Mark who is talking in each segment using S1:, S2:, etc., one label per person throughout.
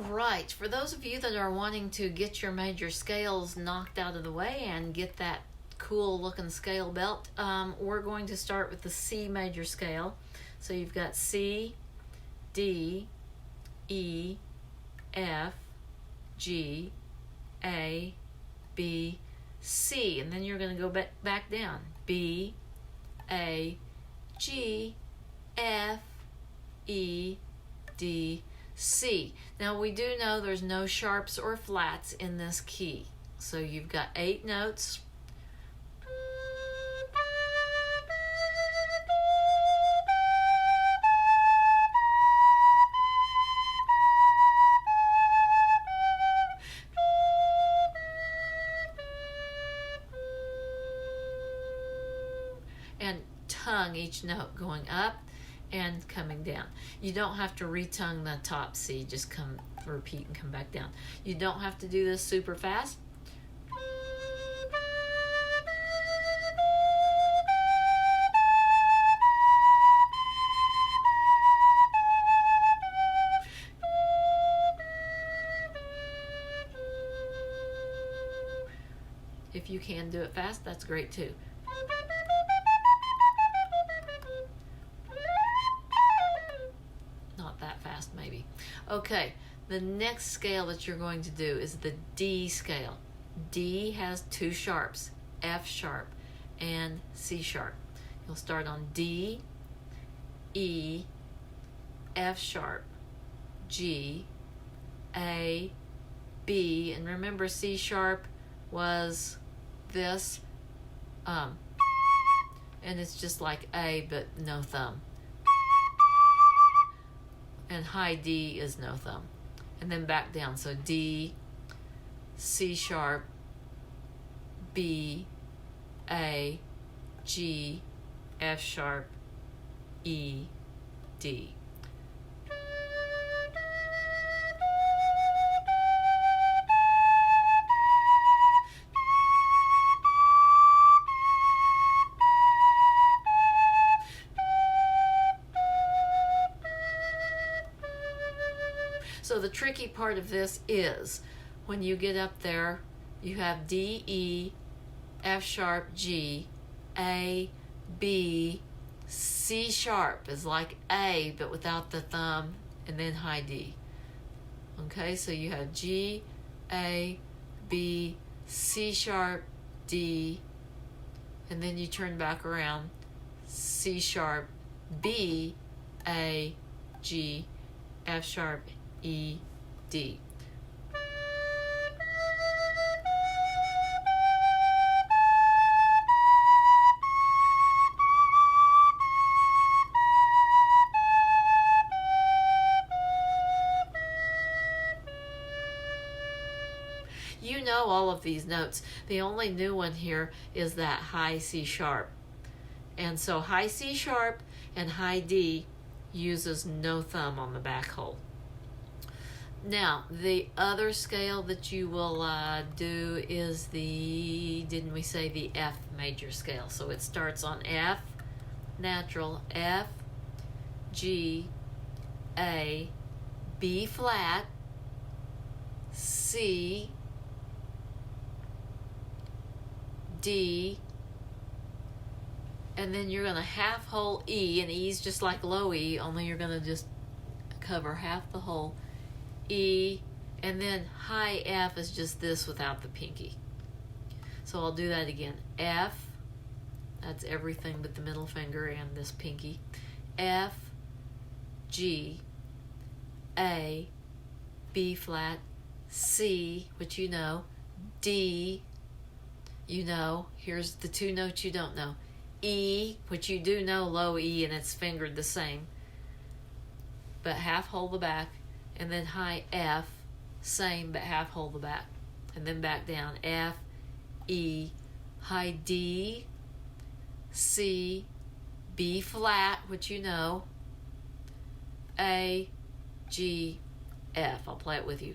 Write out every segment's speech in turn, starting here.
S1: right, for those of you that are wanting to get your major scales knocked out of the way and get that cool looking scale belt, we're going to start with the C major scale. So you've got C, D, E, F, G, A, B, C, and then you're going to go back down. B, A, G, F, E, D, C. Now we do know there's no sharps or flats in this key. So you've got 8 notes. And tongue each note going up and coming down. You don't have to retongue the top C, just repeat and come back down. You don't have to do this super fast. If you can do it fast, that's great too. Not that fast, maybe. Okay, the next scale that you're going to do is the D scale. D has 2 sharps, F sharp and C sharp. You'll start on D, E, F sharp, G, A, B, and remember C sharp was this, and it's just like A but no thumb. And high D is no thumb. And then back down. So D, C sharp, B, A, G, F sharp, E, D. So the tricky part of this is when you get up there, you have D, E, F sharp, G, A, B, C sharp is like A but without the thumb, and then high D. Okay, so you have G, A, B, C sharp, D, and then you turn back around, C sharp, B, A, G, F sharp, E, D. You know all of these notes. The only new one here is that high C sharp. And so high C sharp and high D uses no thumb on the back hole. Now, the other scale that you will do is didn't we say the F major scale? So it starts on F, natural, F, G, A, B flat, C, D, and then you're going to half hole E, and E is just like low E, only you're going to just cover half the hole. E, and then high F is just this without the pinky. So I'll do that again. F, that's everything but the middle finger and this pinky. F, G, A, B flat, C, which you know, D, you know, here's the 2 notes you don't know. E, which you do know, low E, and it's fingered the same, but half hole the back. And then high F, same, but half hole the back. And then back down, F, E, high D, C, B flat, which you know, A, G, F. I'll play it with you.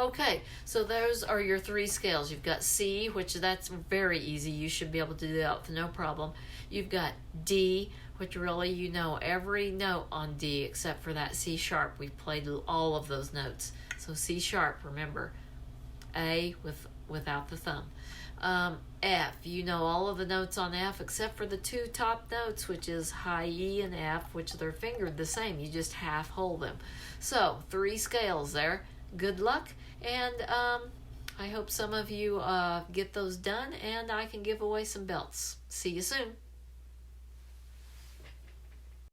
S1: Okay, so those are your three scales. You've got C, which that's very easy. You should be able to do that with no problem. You've got D, which really you know every note on D except for that C sharp. We've played all of those notes. So C sharp, remember. A without the thumb. F, you know all of the notes on F except for the two top notes, which is high E and F, which they're fingered the same. You just half hold them. So 3 scales there. Good luck, and I hope some of you get those done, and I can give away some belts. See you soon.